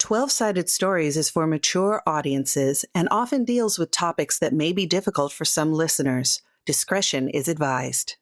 12-Sided Stories is for mature audiences and often deals with topics that may be difficult for some listeners. Discretion is advised.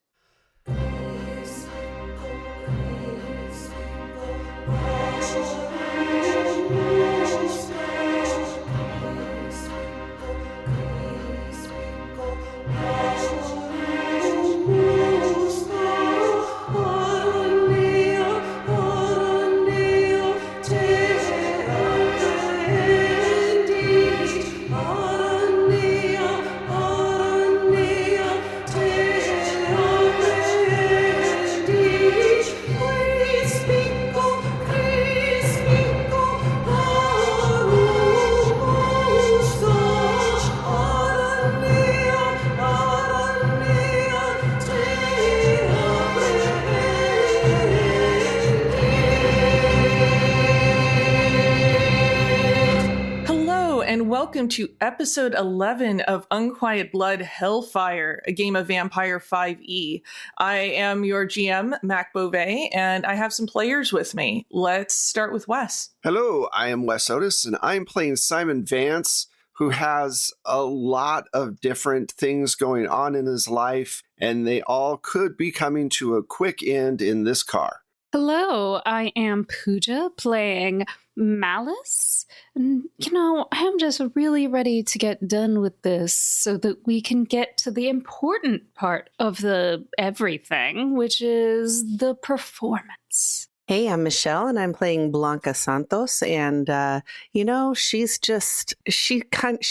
Welcome to episode 11 of Unquiet Blood Hellfire, a game of Vampire 5e. I am your GM, Mac Beauvais, and I have some players with me. Let's start with Wes. Hello, I am Wes Otis, and I'm playing Simon Vance, who has a lot of different things going on in his life, and they all could be coming to a quick end in this car. Hello, I am Pooja playing Malice. And, I'm just really ready to get done with this so that we can get to the important part of the everything, which is the performance. Hey, I'm Michelle, and I'm playing Blanca Santos, and she's just she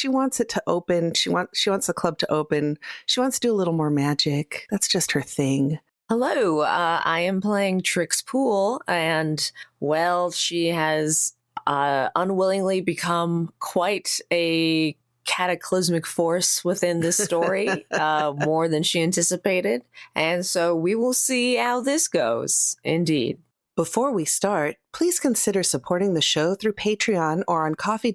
wants it to open. She wants the club to open. She wants to do a little more magic. That's just her thing. Hello, I am playing Trix Poole, and, she has unwillingly become quite a cataclysmic force within this story, more than she anticipated, and so we will see how this goes, indeed. Before we start, please consider supporting the show through Patreon or on Ko-fi,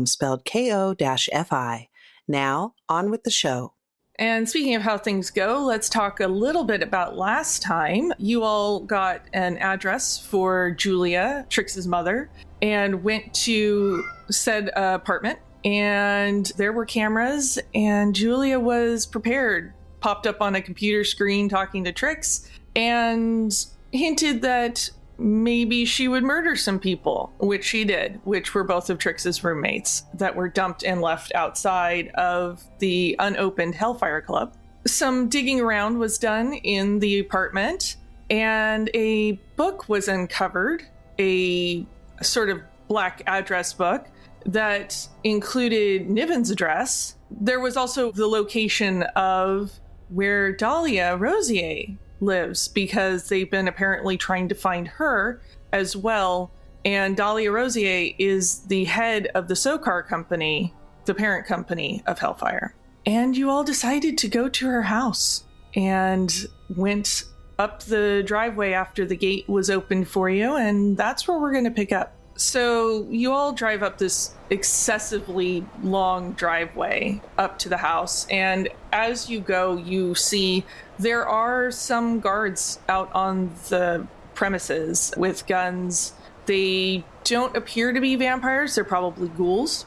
spelled Ko-fi. Now, on with the show. And speaking of how things go, let's talk a little bit about last time. You all got an address for Julia, Trix's mother, and went to said apartment. And there were cameras, and Julia was prepared, popped up on a computer screen talking to Trix, and hinted that maybe she would murder some people, which she did, which were both of Trix's roommates that were dumped and left outside of the unopened Hellfire Club. Some digging around was done in the apartment, and a book was uncovered, a sort of black address book that included Niven's address. There was also the location of where Dahlia Rosier lives, because they've been apparently trying to find her as well. And Dahlia Rosier is the head of the Sokar company, the parent company of Hellfire. And you all decided to go to her house and went up the driveway after the gate was opened for you, and that's where we're going to pick up. So you all drive up this excessively long driveway up to the house, and as you go, you see there are some guards out on the premises with guns. They don't appear to be vampires, they're probably ghouls.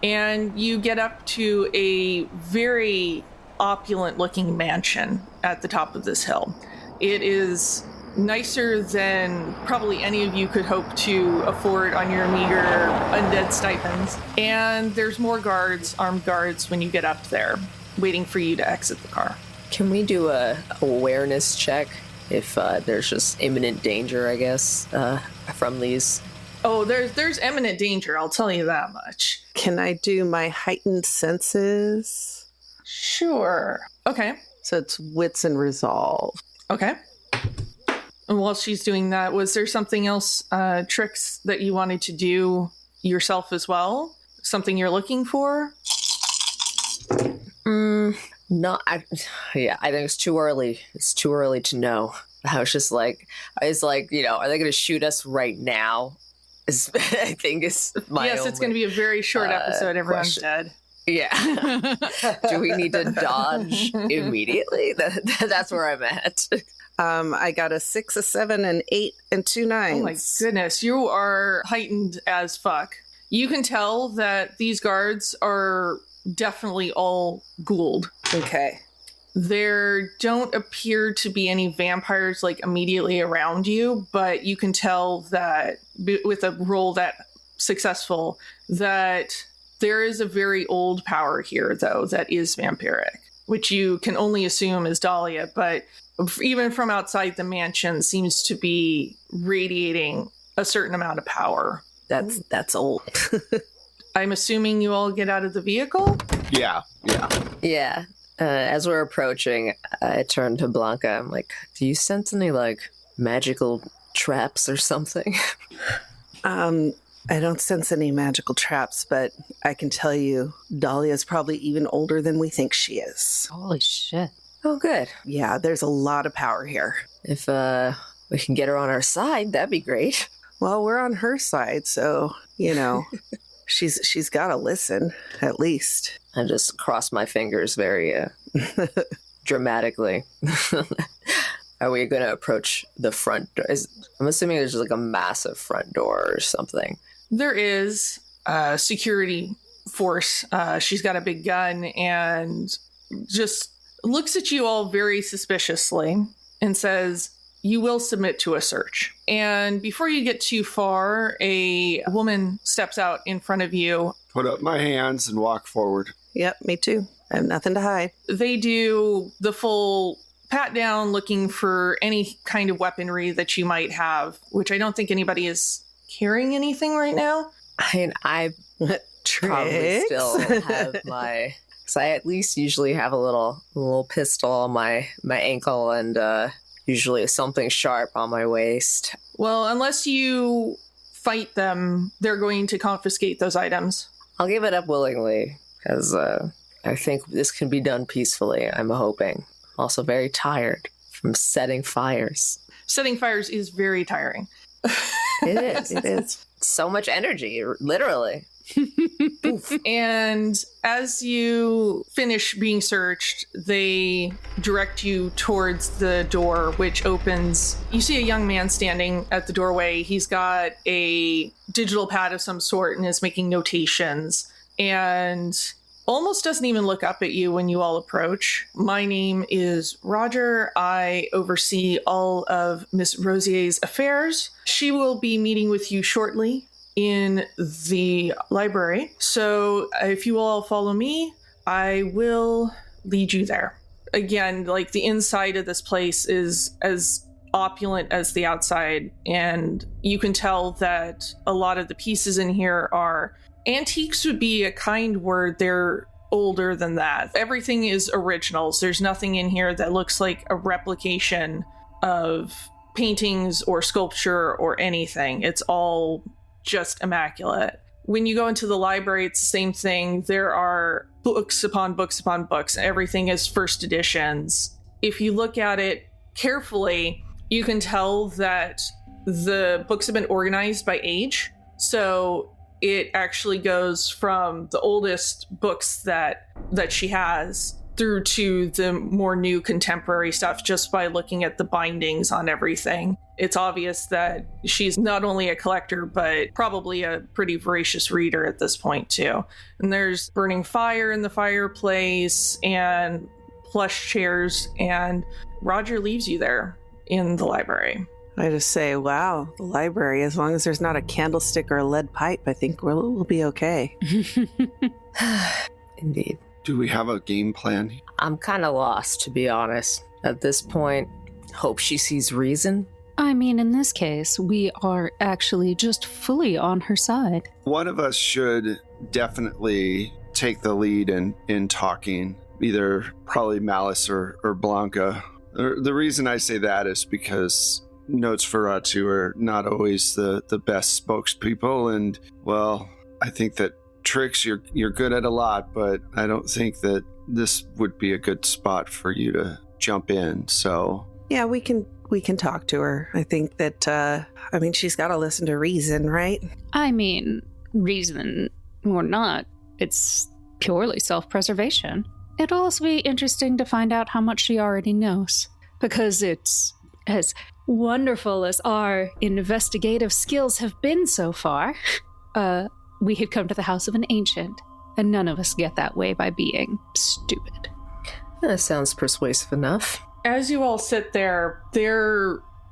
And you get up to a very opulent-looking mansion at the top of this hill. It is nicer than probably any of you could hope to afford on your meager undead stipends. And there's more guards, armed guards, when you get up there, waiting for you to exit the car. Can we do a awareness check if there's just imminent danger, I guess, from these? Oh, there's imminent danger, I'll tell you that much. Can I do my heightened senses? Sure. Okay. So it's wits and resolve. Okay. And while she's doing that, was there something else, Trix, that you wanted to do yourself as well? Something you're looking for? No, I think it's too early. It's too early to know. I was just like, are they going to shoot us right now? I think it's my Yes, it's going to be a very short episode. Everyone's dead. Yeah. Do we need to dodge immediately? That's where I'm at. I got a 6, a 7, an 8, and 2 9s. Oh my goodness, you are heightened as fuck. You can tell that these guards are definitely all ghouled. Okay. There don't appear to be any vampires like immediately around you, but you can tell that with a roll that successful, that there is a very old power here, though, that is vampiric, which you can only assume is Dahlia, but even from outside the mansion seems to be radiating a certain amount of power. That's old. I'm assuming you all get out of the vehicle? Yeah. Yeah. As we're approaching, I turn to Blanca. I'm like, do you sense any, like, magical traps or something? I don't sense any magical traps, but I can tell you Dahlia's probably even older than we think she is. Holy shit. Oh, good. Yeah, there's a lot of power here. If we can get her on our side, that'd be great. Well, we're on her side, so, you know, she's got to listen, at least. I just cross my fingers very dramatically. Are we going to approach the front door? I'm assuming there's just like a massive front door or something. There is a security force. She's got a big gun and just looks at you all very suspiciously and says, "You will submit to a search." And before you get too far, a woman steps out in front of you. Put up my hands and walk forward. Yep, me too. I have nothing to hide. They do the full pat down, looking for any kind of weaponry that you might have, which I don't think anybody is carrying anything right now. I mean, I probably still have my... Because I at least usually have a little pistol on my ankle and usually something sharp on my waist. Well, unless you fight them, they're going to confiscate those items. I'll give it up willingly, because I think this can be done peacefully, I'm hoping. Also very tired from setting fires. Setting fires is very tiring. It is. So much energy, literally. And as you finish being searched, they direct you towards the door, which opens. You see a young man standing at the doorway. He's got a digital pad of some sort and is making notations, and almost doesn't even look up at you when you all approach. "My name is Roger. I oversee all of Miss Rosier's affairs. She will be meeting with you shortly in the library. So if you all follow me, I will lead you there." Again, like, the inside of this place is as opulent as the outside, and you can tell that a lot of the pieces in here are antiques. Would be a kind word. They're older than that. Everything is originals. There's nothing in here that looks like a replication of paintings or sculpture or anything. It's all just immaculate. When you go into the library, it's the same thing. There are books upon books upon books. Everything is first editions. If you look at it carefully, you can tell that the books have been organized by age. So it actually goes from the oldest books that she has through to the more new contemporary stuff just by looking at the bindings on everything. It's obvious that she's not only a collector, but probably a pretty voracious reader at this point, too. And there's burning fire in the fireplace and plush chairs, and Roger leaves you there in the library. I just say, wow, the library, as long as there's not a candlestick or a lead pipe, I think we'll be okay. Indeed. Do we have a game plan? I'm kind of lost, to be honest. At this point, hope she sees reason. I mean, in this case, we are actually just fully on her side. One of us should definitely take the lead in talking, either probably Malice or Blanca. The reason I say that is because Nosferatu are not always the best spokespeople, and, well, I think that Trix, you're good at a lot, but I don't think that this would be a good spot for you to jump in, so... Yeah, we can talk to her. I think that, she's got to listen to reason, right? I mean, reason or not, it's purely self-preservation. It'll also be interesting to find out how much she already knows, because it's as wonderful as our investigative skills have been so far, we had come to the house of an ancient, and none of us get that way by being stupid. That sounds persuasive enough. As you all sit there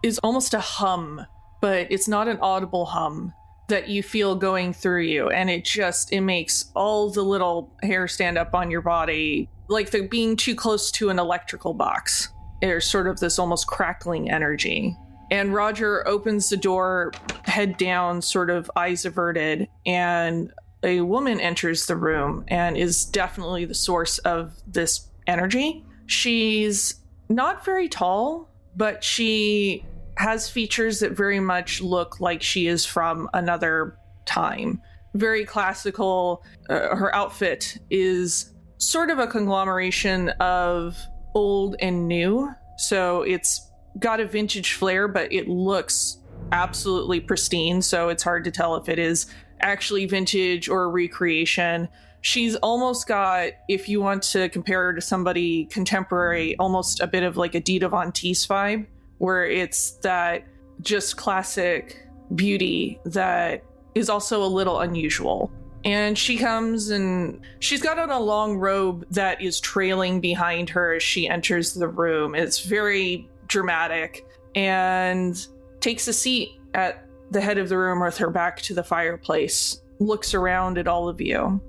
is almost a hum, but it's not an audible hum that you feel going through you, and it makes all the little hair stand up on your body, like they're being too close to an electrical box. There's sort of this almost crackling energy. And Roger opens the door, head down, sort of eyes averted, and a woman enters the room and is definitely the source of this energy. She's not very tall, but she has features that very much look like she is from another time. Very classical. Her outfit is sort of a conglomeration of old and new. So it's got a vintage flair, but it looks absolutely pristine. So it's hard to tell if it is actually vintage or a recreation. She's almost got, if you want to compare her to somebody contemporary, almost a bit of like a Dita Von Teese vibe, where it's that just classic beauty that is also a little unusual. And she comes and she's got on a long robe that is trailing behind her as she enters the room. It's very dramatic, and takes a seat at the head of the room with her back to the fireplace, looks around at all of you.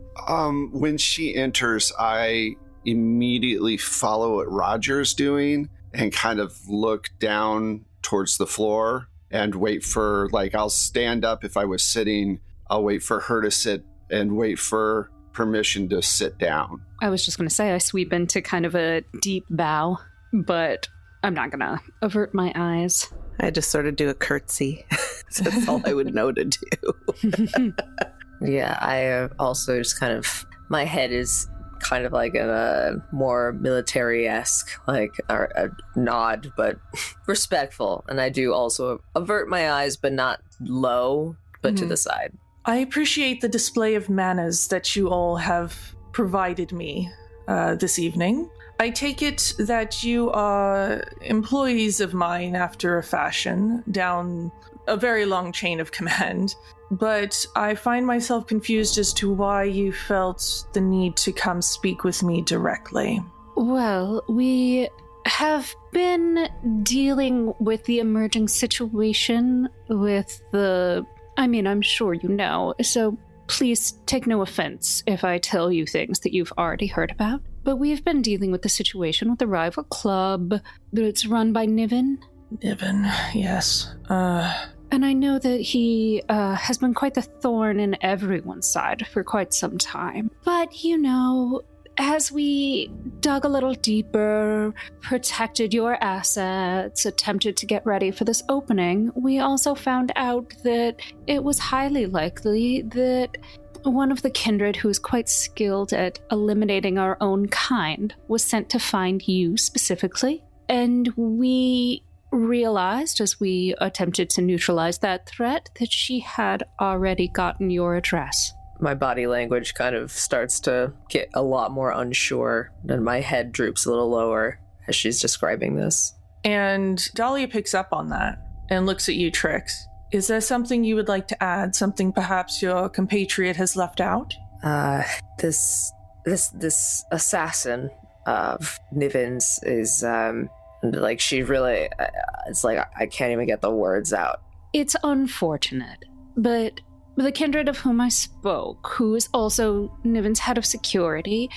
When she enters, I immediately follow what Roger's doing and kind of look down towards the floor and wait for, like, I'll stand up if I was sitting. I'll wait for her to sit and wait for permission to sit down. I was just going to say I sweep into kind of a deep bow, but I'm not going to avert my eyes. I just sort of do a curtsy. That's all I would know to do. Yeah, I also just kind of, my head is kind of like a more military-esque, like a nod, but respectful. And I do also avert my eyes, but not low, but to the side. I appreciate the display of manners that you all have provided me this evening. I take it that you are employees of mine after a fashion, down a very long chain of command, but I find myself confused as to why you felt the need to come speak with me directly. Well, we have been dealing with the emerging situation with I'm sure you know, so please take no offense if I tell you things that you've already heard about. But we've been dealing with the situation with the rival club that's run by Niven. Niven, yes. And I know that he has been quite the thorn in everyone's side for quite some time. But, as we dug a little deeper, protected your assets, attempted to get ready for this opening, we also found out that it was highly likely that one of the kindred who is quite skilled at eliminating our own kind was sent to find you specifically. And we realized, as we attempted to neutralize that threat, that she had already gotten your address. My body language kind of starts to get a lot more unsure, and my head droops a little lower as she's describing this. And Dahlia picks up on that and looks at you, Trix. Is there something you would like to add? Something perhaps your compatriot has left out? This assassin of Niven's is, like, she really, it's like I can't even get the words out. It's unfortunate, but the kindred of whom I spoke, who is also Niven's head of security,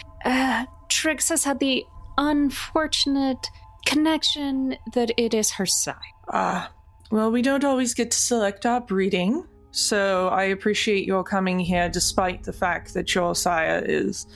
Trix has had the unfortunate connection that it is her side. Well, we don't always get to select our breeding, so I appreciate your coming here despite the fact that your sire is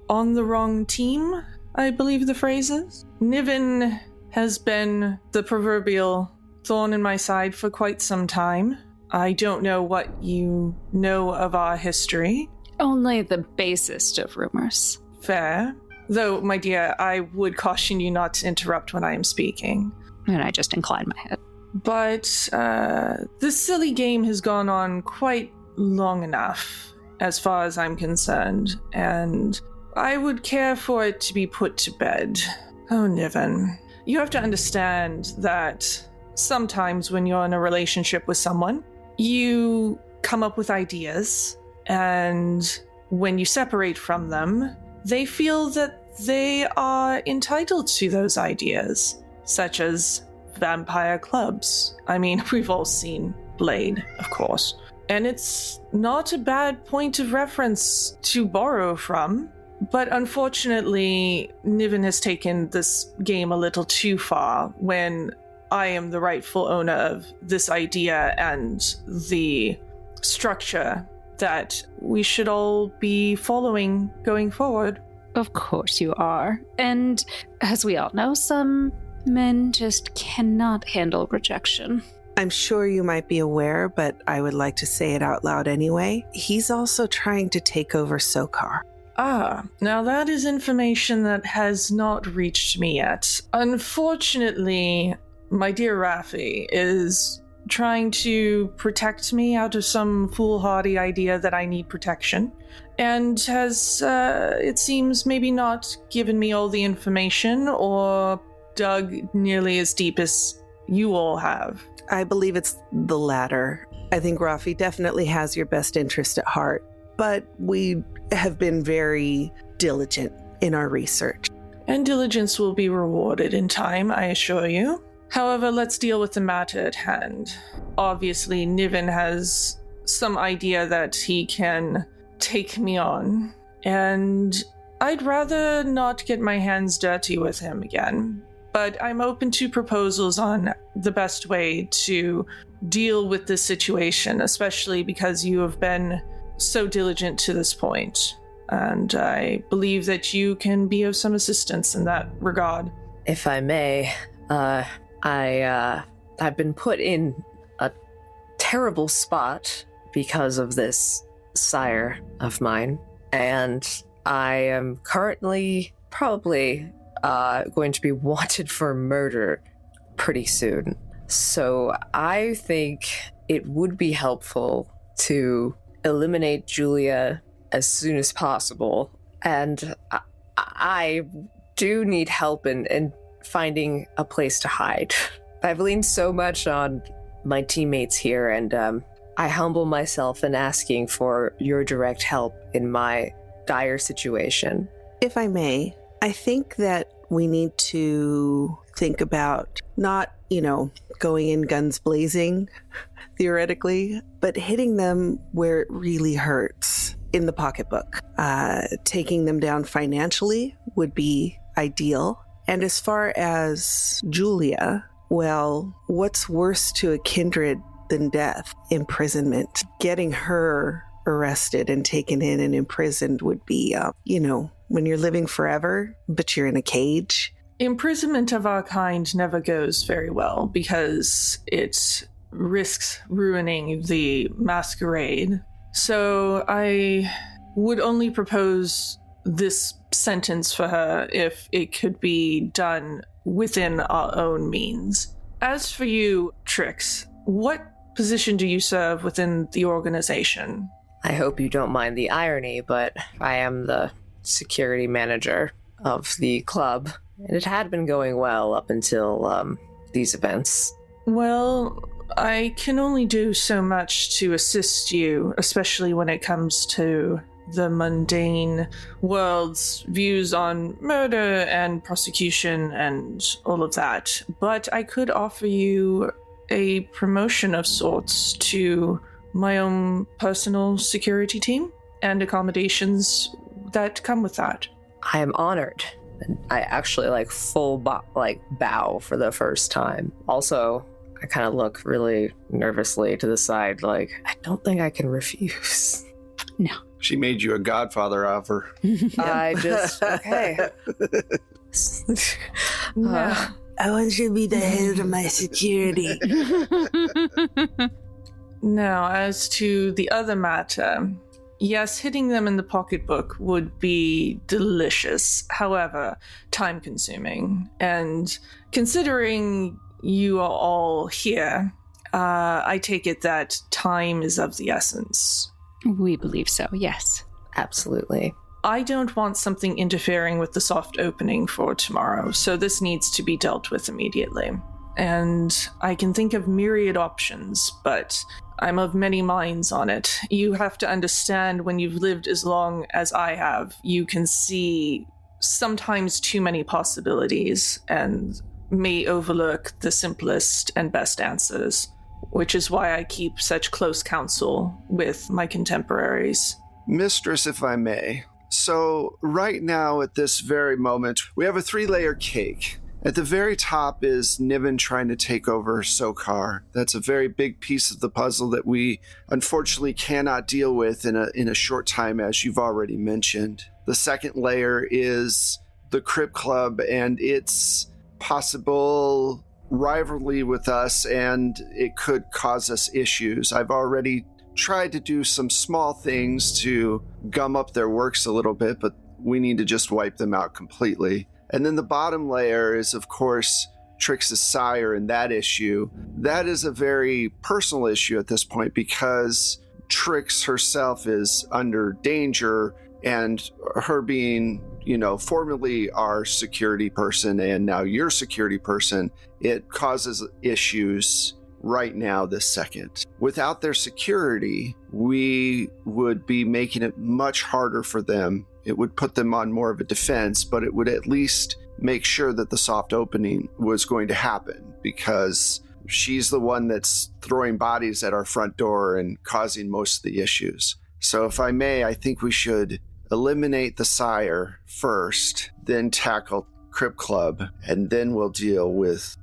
on the wrong team, I believe the phrase is. Niven has been the proverbial thorn in my side for quite some time. I don't know what you know of our history. Only the basest of rumors. Fair. Though, my dear, I would caution you not to interrupt when I am speaking. And I just incline my head. But this silly game has gone on quite long enough, as far as I'm concerned, and I would care for it to be put to bed. Oh, Niven, you have to understand that sometimes when you're in a relationship with someone, you come up with ideas, and when you separate from them, they feel that they are entitled to those ideas, such as vampire clubs. I mean, we've all seen Blade, of course. And it's not a bad point of reference to borrow from, but unfortunately, Niven has taken this game a little too far when I am the rightful owner of this idea and the structure that we should all be following going forward. Of course you are. And as we all know, some men just cannot handle rejection. I'm sure you might be aware, but I would like to say it out loud anyway. He's also trying to take over Sokar. Ah, now that is information that has not reached me yet. Unfortunately, my dear Raffi is trying to protect me out of some foolhardy idea that I need protection, and has, it seems, maybe not given me all the information or dug nearly as deep as you all have. I believe it's the latter. I think Raffi definitely has your best interest at heart, but we have been very diligent in our research. And diligence will be rewarded in time, I assure you. However, let's deal with the matter at hand. Obviously, Niven has some idea that he can take me on, and I'd rather not get my hands dirty with him again. But I'm open to proposals on the best way to deal with this situation, especially because you have been so diligent to this point. And I believe that you can be of some assistance in that regard. If I may, I've been put in a terrible spot because of this sire of mine, and I am currently probably going to be wanted for murder pretty soon. So I think it would be helpful to eliminate Julia as soon as possible, and I do need help in finding a place to hide. I've leaned so much on my teammates here, and I humble myself in asking for your direct help in my dire situation. If I may, I think that we need to think about not, going in guns blazing, theoretically, but hitting them where it really hurts in the pocketbook. Taking them down financially would be ideal. And as far as Julia, well, what's worse to a kindred than death? Imprisonment. Getting her arrested and taken in and imprisoned would be, when you're living forever, but you're in a cage. Imprisonment of our kind never goes very well because it risks ruining the Masquerade. So I would only propose this sentence for her if it could be done within our own means. As for you, Trix, what position do you serve within the organization? I hope you don't mind the irony, but I am the security manager of the club, and it had been going well up until these events. Well, I can only do so much to assist you, especially when it comes to the mundane world's views on murder and prosecution and all of that. But I could offer you a promotion of sorts to my own personal security team and accommodations that come with that. I am honored. I actually full bow for the first time. Also, I kind of look really nervously to the side, I don't think I can refuse. No. She made you a godfather offer. I just, okay. No. I want you to be the head of my security. Now, as to the other matter, yes, hitting them in the pocketbook would be delicious, however, time-consuming. And considering you are all here, I take it that time is of the essence. We believe so, yes. Absolutely. I don't want something interfering with the soft opening for tomorrow, so this needs to be dealt with immediately. And I can think of myriad options, but I'm of many minds on it. You have to understand, when you've lived as long as I have, you can see sometimes too many possibilities and may overlook the simplest and best answers, which is why I keep such close counsel with my contemporaries. Mistress, if I may. So right now at this very moment, we have a 3-layer cake. At the very top is Niven trying to take over Sokar. That's a very big piece of the puzzle that we unfortunately cannot deal with in a short time, as you've already mentioned. The second layer is the Crypt Club and its possible rivalry with us, and it could cause us issues. I've already tried to do some small things to gum up their works a little bit, but we need to just wipe them out completely. And then the bottom layer is, of course, Trix's sire and that issue. That is a very personal issue at this point because Trix herself is under danger, and her being, formerly our security person and now your security person, it causes issues right now this second. Without their security, we would be making it much harder for them. It would put them on more of a defense, but it would at least make sure that the soft opening was going to happen, because she's the one that's throwing bodies at our front door and causing most of the issues. So if I may, I think we should eliminate the sire first, then tackle Crypt Club, and then we'll deal with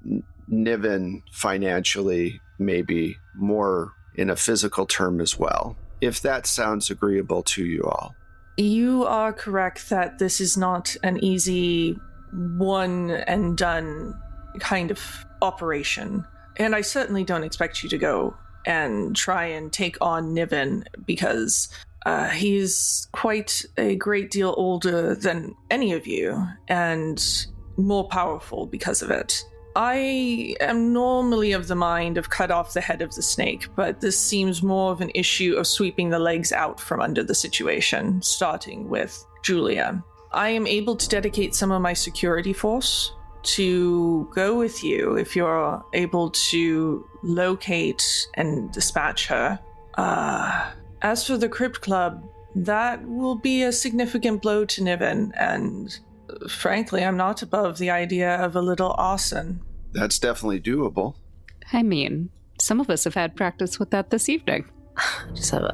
Niven financially, maybe more in a physical term as well, if that sounds agreeable to you all. You are correct that this is not an easy one and done kind of operation. And I certainly don't expect you to go and try and take on Niven, because he's quite a great deal older than any of you and more powerful because of it. I am normally of the mind of cut off the head of the snake, but this seems more of an issue of sweeping the legs out from under the situation, starting with Julia. I am able to dedicate some of my security force to go with you if you're able to locate and dispatch her. As for the Crypt Club, that will be a significant blow to Niven, and frankly, I'm not above the idea of a little arson. That's definitely doable. I mean, some of us have had practice with that this evening.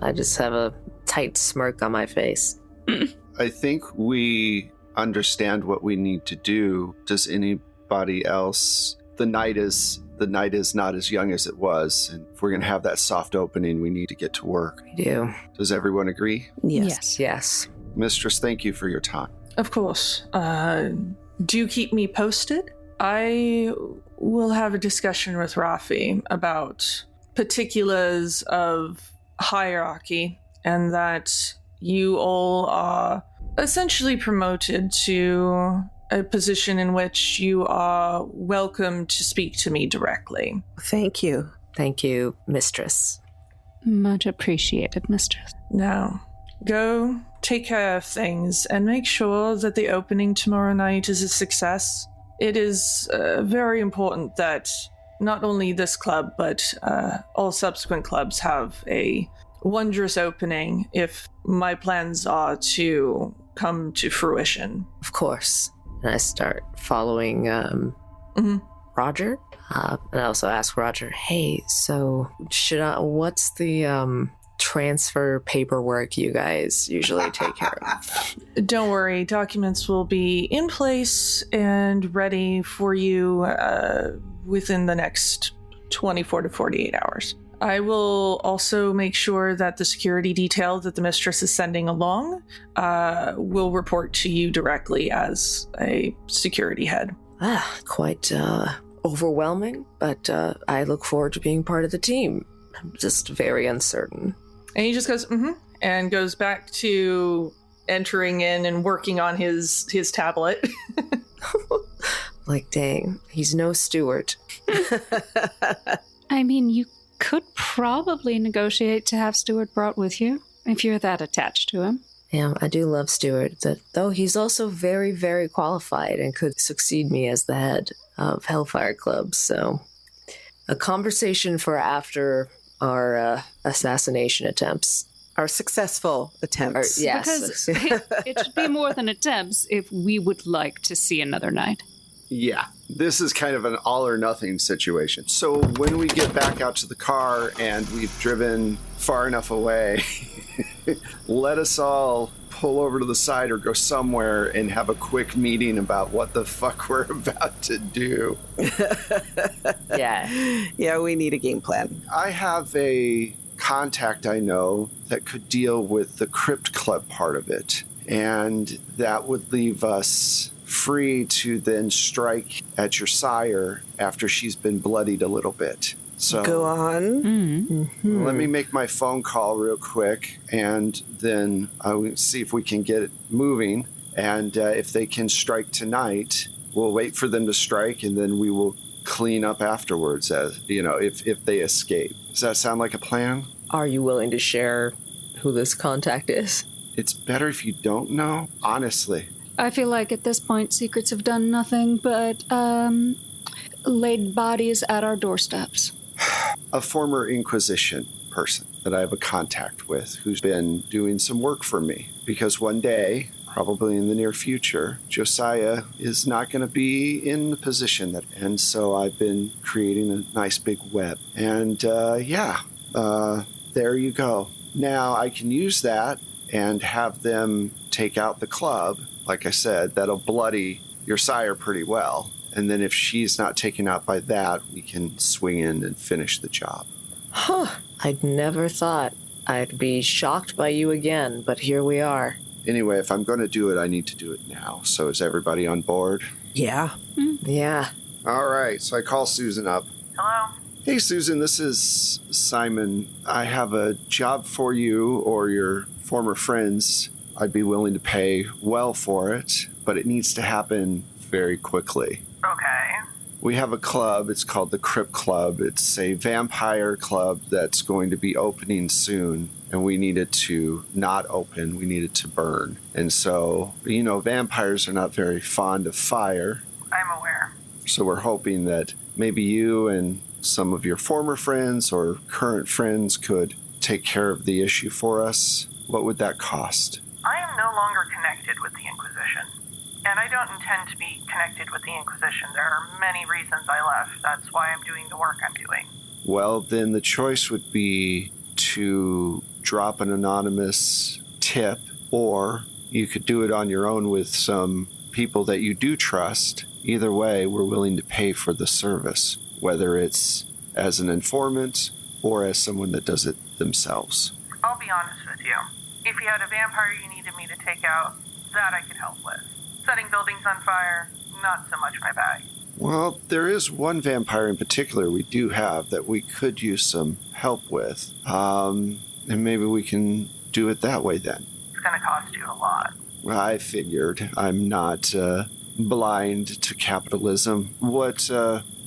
I just have a tight smirk on my face. I think we understand what we need to do. Does anybody else? The night is not as young as it was, and if we're going to have that soft opening, we need to get to work. We do. Does everyone agree? Yes. Mistress, thank you for your time. Of course. Do keep me posted. I will have a discussion with Rafi about particulars of hierarchy, and that you all are essentially promoted to a position in which you are welcome to speak to me directly. Thank you. Thank you, Mistress. Much appreciated, Mistress. Now, go take care of things and make sure that the opening tomorrow night is a success. It is very important that not only this club, but all subsequent clubs have a wondrous opening if my plans are to come to fruition. Of course. And I start following Roger. And I also ask Roger, hey, so what's the transfer paperwork you guys usually take care of? Don't worry, documents will be in place and ready for you within the next 24 to 48 hours. I will also make sure that the security detail that the mistress is sending along will report to you directly as a security head. Quite overwhelming, but I look forward to being part of the team. I'm just very uncertain. And he just goes, and goes back to entering in and working on his tablet. Like, dang, he's no steward. I mean, you could probably negotiate to have Stuart brought with you, if you're that attached to him. Yeah, I do love Stuart, though he's also very, very qualified and could succeed me as the head of Hellfire Club. So, a conversation for after our assassination attempts. Our successful attempts. Yes. Because it should be more than attempts if we would like to see another night. Yeah, this is kind of an all or nothing situation. So when we get back out to the car and we've driven far enough away, let us all pull over to the side or go somewhere and have a quick meeting about what the fuck we're about to do. Yeah. Yeah, we need a game plan. I have a contact I know that could deal with the Crypt Club part of it, and that would leave us free to then strike at your sire after she's been bloodied a little bit. So Go on. Mm-hmm. let me make my phone call real quick, and then I will see if we can get it moving. And if they can strike tonight, we'll wait for them to strike, and then we will clean up afterwards, as you know, if they escape. Does that sound like a plan? Are you willing to share who this contact is? It's better if you don't know, honestly. I feel like at this point, secrets have done nothing but laid bodies at our doorsteps. A former Inquisition person that I have a contact with who's been doing some work for me. Because one day, probably in the near future, Josiah is not going to be in the position that... And so I've been creating a nice big web. And there you go. Now I can use that and have them take out the club. Like I said, that'll bloody your sire pretty well. And then if she's not taken out by that, we can swing in and finish the job. Huh. I'd never thought I'd be shocked by you again, but here we are. Anyway, if I'm going to do it, I need to do it now. So is everybody on board? Yeah. Yeah. All right. So I call Susan up. Hello? Hey, Susan, this is Simon. I have a job for you or your former friends. I'd be willing to pay well for it, but it needs to happen very quickly. Okay. We have a club. It's called the Crypt Club. It's a vampire club that's going to be opening soon, and we need it to not open. We need it to burn. And so, you know, vampires are not very fond of fire. I'm aware. So we're hoping that maybe you and some of your former friends or current friends could take care of the issue for us. What would that cost? I am no longer connected with the Inquisition. And I don't intend to be connected with the Inquisition. There are many reasons I left. That's why I'm doing the work I'm doing. Well, then the choice would be to drop an anonymous tip, or you could do it on your own with some people that you do trust. Either way, we're willing to pay for the service, whether it's as an informant or as someone that does it themselves. I'll be honest with you. If you had a vampire you needed me to take out, that I could help with. Setting buildings on fire, not so much my bag. Well, there is one vampire in particular we do have that we could use some help with. And maybe we can do it that way then. It's going to cost you a lot. Well, I figured. I'm not blind to capitalism. What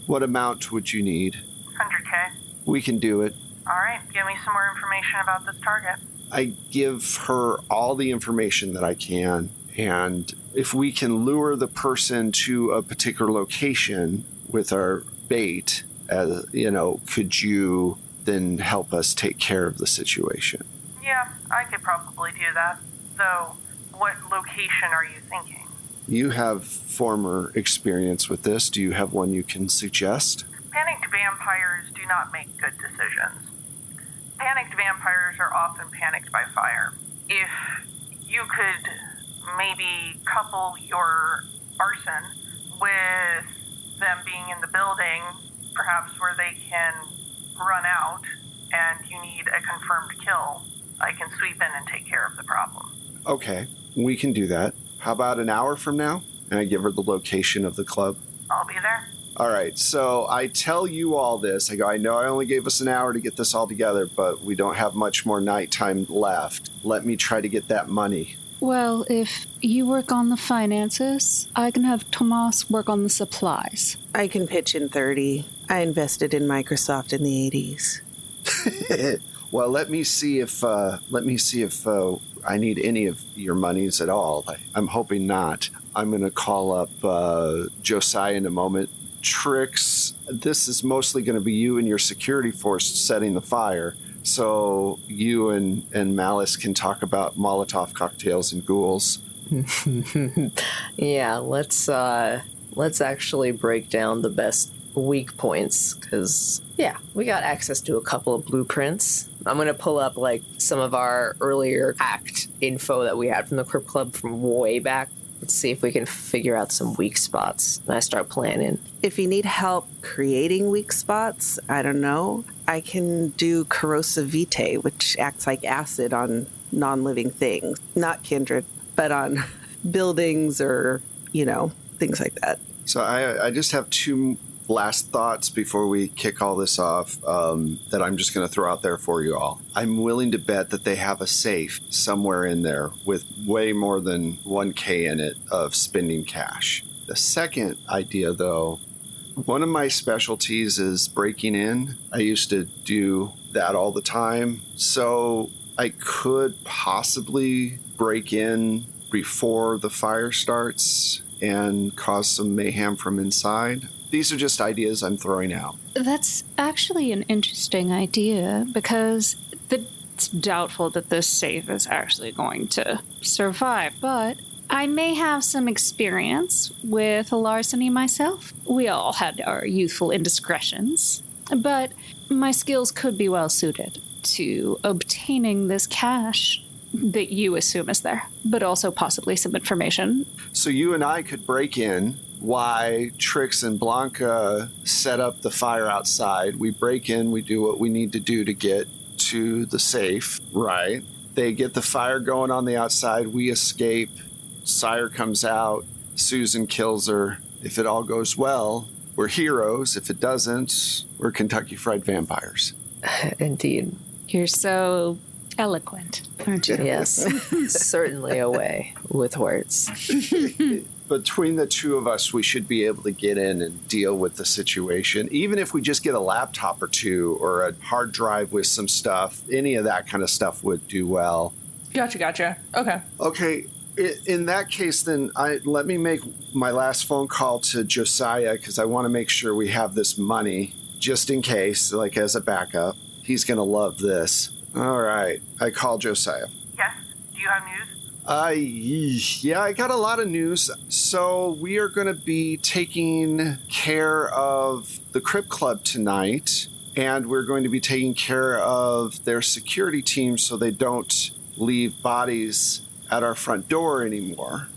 amount would you need? 100K. We can do it. All right, give me some more information about this target. I give her all the information that I can, and if we can lure the person to a particular location with our bait, could you then help us take care of the situation? Yeah, I could probably do that. So, what location are you thinking? You have former experience with this. Do you have one you can suggest? Panicked vampires do not make good decisions. Panicked vampires are often panicked by fire. If you could maybe couple your arson with them being in the building, perhaps where they can run out and you need a confirmed kill, I can sweep in and take care of the problem. Okay, we can do that. How about an hour from now? And I give her the location of the club. I'll be there. All right, so I tell you all this. I go, I know I only gave us an hour to get this all together, but we don't have much more nighttime left. Let me try to get that money. Well, if you work on the finances, I can have Tomas work on the supplies. I can pitch in 30. I invested in Microsoft in the 80s. Well, let me see if I need any of your monies at all. I'm hoping not. I'm going to call up Josiah in a moment. Trix, this is mostly going to be you and your security force setting the fire. So you and Malice can talk about Molotov cocktails and ghouls. Yeah, let's actually break down the best weak points, because we got access to a couple of blueprints. I'm gonna pull up like some of our earlier act info that we had from the Crypt Club from way back. Let's see if we can figure out some weak spots. And I start planning. If you need help creating weak spots, I don't know, I can do corrosive vitae, which acts like acid on non-living things. Not kindred, but on buildings or, things like that. So I just have two last thoughts before we kick all this off that I'm just going to throw out there for you all. I'm willing to bet that they have a safe somewhere in there with way more than 1K in it of spending cash. The second idea, though, one of my specialties is breaking in. I used to do that all the time. So I could possibly break in before the fire starts and cause some mayhem from inside. These are just ideas I'm throwing out. That's actually an interesting idea, because it's doubtful that this safe is actually going to survive, but I may have some experience with larceny myself. We all had our youthful indiscretions, but my skills could be well suited to obtaining this cash that you assume is there, but also possibly some information. So you and I could break in. Why Trix and Blanca set up the fire outside. We break in, we do what we need to do to get to the safe, right? They get the fire going on the outside, we escape, Sire comes out, Susan kills her. If it all goes well, we're heroes. If it doesn't, we're Kentucky Fried Vampires. Indeed. You're so eloquent, aren't you? Yes, certainly a way with words. Between the two of us, we should be able to get in and deal with the situation. Even if we just get a laptop or two or a hard drive with some stuff, any of that kind of stuff would do well. Gotcha. Okay. In that case, then let me make my last phone call to Josiah, because I want to make sure we have this money just in case, like as a backup. He's going to love this. All right. I call Josiah. Yes? Do you have news? Yeah, I got a lot of news. So we are going to be taking care of the Crypt Club tonight, and we're going to be taking care of their security team so they don't leave bodies at our front door anymore.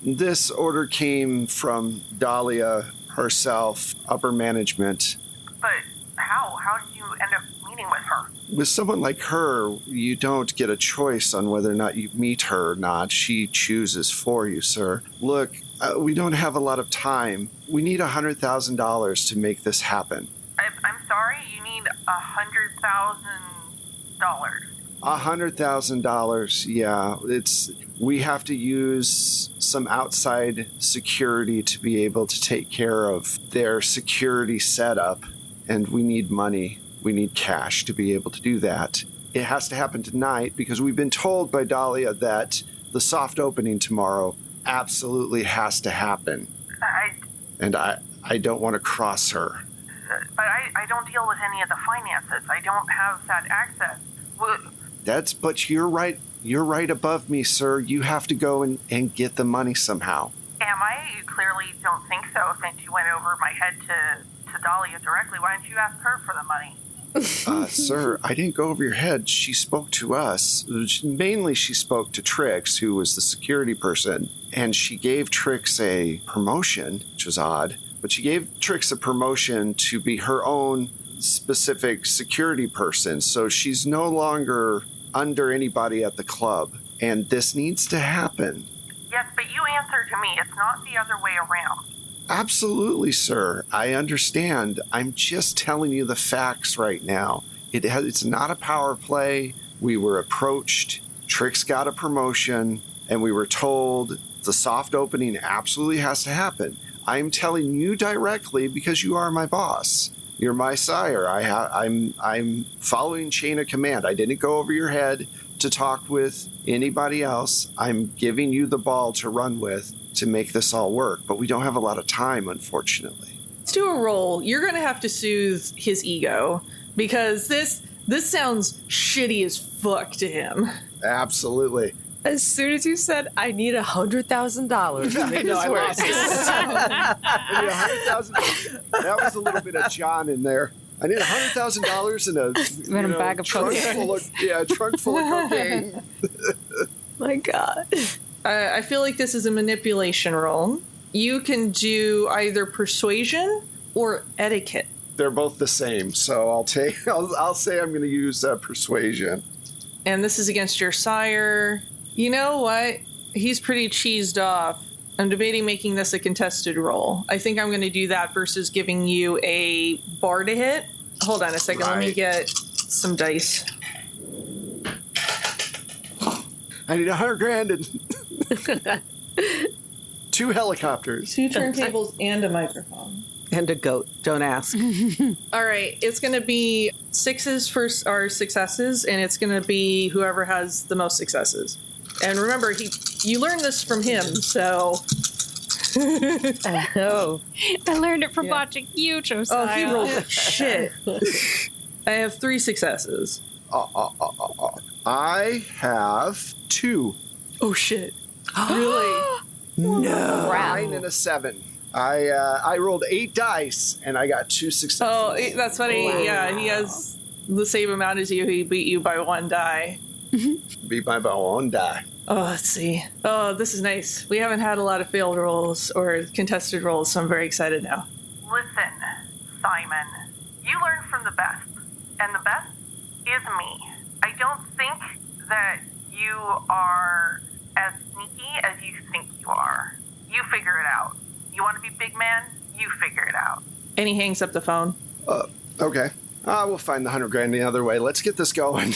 This order came from Dahlia herself, upper management. But how? How did you end up meeting with her? With someone like her, you don't get a choice on whether or not you meet her or not. She chooses for you, sir. Look, we don't have a lot of time. We need $100,000 to make this happen. I'm sorry, you need $100,000. $100,000, yeah. We have to use some outside security to be able to take care of their security setup, and we need money. We need cash to be able to do that. It has to happen tonight because we've been told by Dahlia that the soft opening tomorrow absolutely has to happen. And I don't want to cross her. But I don't deal with any of the finances. I don't have that access. But you're right. You're right above me, sir. You have to go and get the money somehow. Am I? You clearly don't think so since you went over my head to Dahlia directly. Why didn't you ask her for the money? Sir, I didn't go over your head. She spoke to us. Mainly she spoke to Trix, who was the security person, and she gave Trix a promotion, which was odd, but she gave Trix a promotion to be her own specific security person, so she's no longer under anybody at the club, and this needs to happen. Yes, but you answer to me. It's not the other way around. Absolutely, sir. I understand. I'm just telling you the facts right now. It's not a power play. We were approached. Trix got a promotion, and we were told the soft opening absolutely has to happen. I'm telling you directly because you are my boss. You're my sire. I'm following chain of command. I didn't go over your head to talk with anybody else. I'm giving you the ball to run with to make this all work, but we don't have a lot of time, unfortunately. Let's do a roll. You're going to have to soothe his ego because this sounds shitty as fuck to him. Absolutely. As soon as you said, I need $100,000 to make this work. I need $100,000. That was a little bit of John in there. I need $100,000 in a bag of trunk cocaine. trunk full of cocaine. My God. I feel like this is a manipulation roll. You can do either persuasion or etiquette. They're both the same, so I'll say I'm going to use persuasion. And this is against your sire. You know what? He's pretty cheesed off. I'm debating making this a contested roll. I think I'm going to do that versus giving you a bar to hit. Hold on a second. Let me Right. get some dice. I need $100,000 and 2 helicopters. 2 turntables and a microphone. And a goat. Don't ask. All right. It's going to be 6s for our successes, and it's going to be whoever has the most successes. And remember, you learned this from him, so... Oh. I learned it from watching you, Josiah. Oh, he rolled like shit. I have 3 successes. I have 2. Oh, shit. Really? No. 9 and a 7. I rolled 8 dice and I got 2 successes. Oh, that's funny. Wow. Yeah, he has the same amount as you. He beat you by 1 die. Beat my bow on die. Oh, let's see. Oh, this is nice. We haven't had a lot of failed rolls or contested rolls, so I'm very excited now. Listen, Simon, you learn from the best, and the best is me. I don't think that you are as sneaky as you think you are. You figure it out. You want to be big man? You figure it out. And he hangs up the phone. Okay. We'll find the $100,000 the other way. Let's get this going.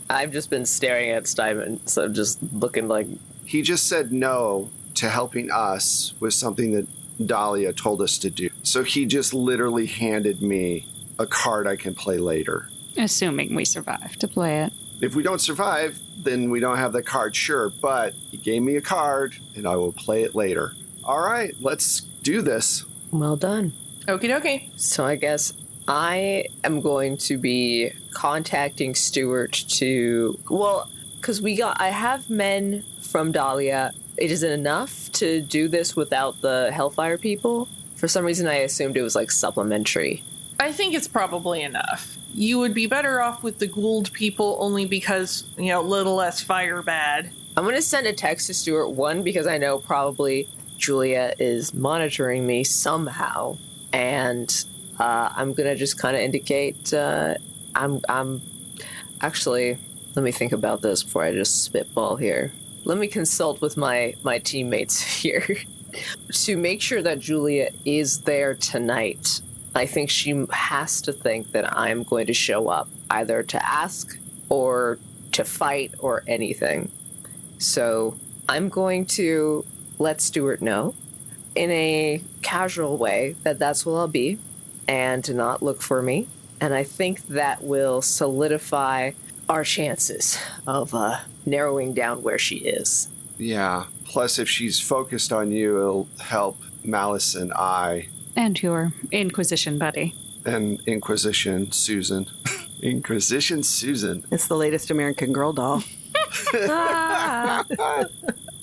I've just been staring at Steinman, so I'm just looking like... He just said no to helping us with something that Dahlia told us to do. So he just literally handed me a card I can play later. Assuming we survive to play it. If we don't survive, then we don't have the card, sure. But he gave me a card, and I will play it later. All right, let's do this. Well done. Okie dokie. So I guess I am going to be contacting Stuart to... Well, because I have men from Dahlia. It isn't enough to do this without the Hellfire people. For some reason, I assumed it was like supplementary. I think it's probably enough. You would be better off with the Gould people only because, a little less fire bad. I'm going to send a text to Stuart, one, because I know probably Julia is monitoring me somehow. And I'm going to just kind of indicate I'm actually, let me think about this before I just spitball here. Let me consult with my teammates here to make sure that Julia is there tonight. I think she has to think that I'm going to show up either to ask or to fight or anything. So I'm going to let Stuart know in a casual way that that's what I'll be and to not look for me. And I think that will solidify our chances of narrowing down where she is. Yeah. Plus, if she's focused on you, it'll help Malice and I. And your Inquisition buddy. And Inquisition Susan. Inquisition Susan. It's the latest American Girl doll.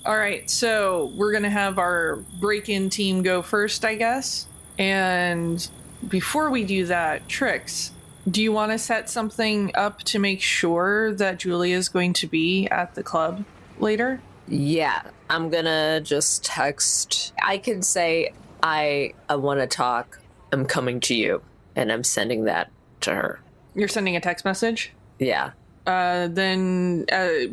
All right, so we're going to have our break-in team go first, I guess. And before we do that, Trix, do you want to set something up to make sure that Julia is going to be at the club later? Yeah, I'm gonna just text. I can say, I want to talk. I'm coming to you. And I'm sending that to her. You're sending a text message? Yeah. Then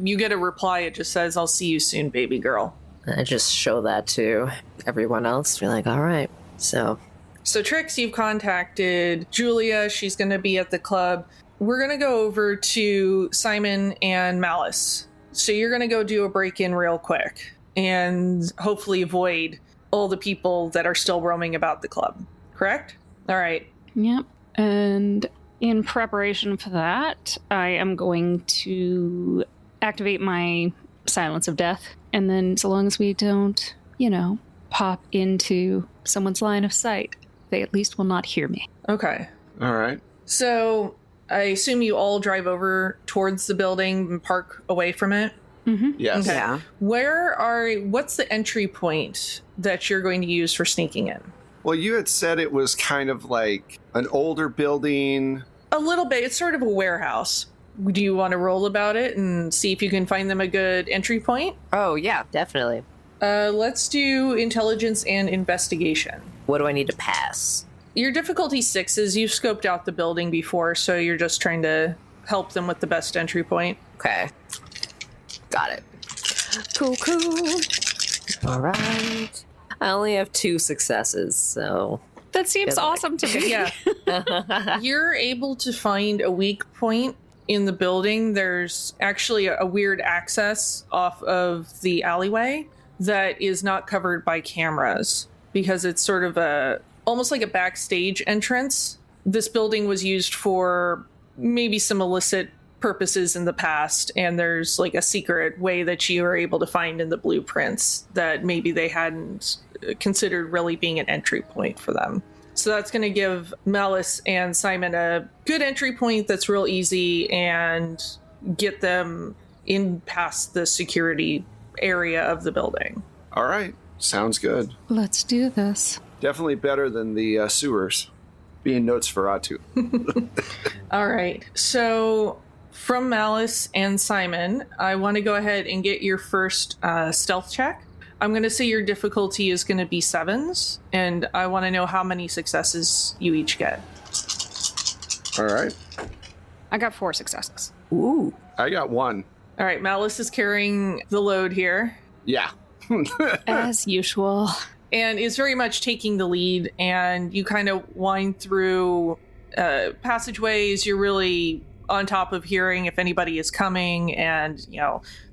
you get a reply. It just says, I'll see you soon, baby girl. I just show that to everyone else. Be like, all right. So Trix, you've contacted Julia. She's going to be at the club. We're going to go over to Simon and Malice. So you're going to go do a break-in real quick and hopefully avoid all the people that are still roaming about the club, correct? All right. Yep. And in preparation for that, I am going to activate my Silence of Death. And then so long as we don't, pop into someone's line of sight, they at least will not hear me. Okay. All right. So I assume you all drive over towards the building and park away from it? Mm-hmm. Yes. Okay. Yeah. What's the entry point that you're going to use for sneaking in? Well, you had said it was kind of like an older building. A little bit. It's sort of a warehouse. Do you want to roll about it and see if you can find them a good entry point? Oh, yeah, definitely. Let's do intelligence and investigation. What do I need to pass? Your difficulty 6 is you've scoped out the building before, so you're just trying to help them with the best entry point. Okay. Got it. Cool. All right. I only have 2 successes, so... That seems awesome to me. Yeah. You're able to find a weak point in the building. There's actually a weird access off of the alleyway that is not covered by cameras because it's sort of almost like a backstage entrance. This building was used for maybe some illicit purposes in the past, and there's like a secret way that you are able to find in the blueprints that maybe they hadn't considered really being an entry point for them. So that's going to give Malice and Simon a good entry point that's real easy and get them in past the security area of the building. All right. Sounds good. Let's do this. Definitely better than the sewers. Being Nosferatu. All right. So from Malice and Simon, I want to go ahead and get your first stealth check. I'm going to say your difficulty is going to be 7s, and I want to know how many successes you each get. All right. I got 4 successes. Ooh. I got 1. All right, Malice is carrying the load here. Yeah. As usual. And is very much taking the lead, and you kind of wind through passageways. You're really on top of hearing if anybody is coming, and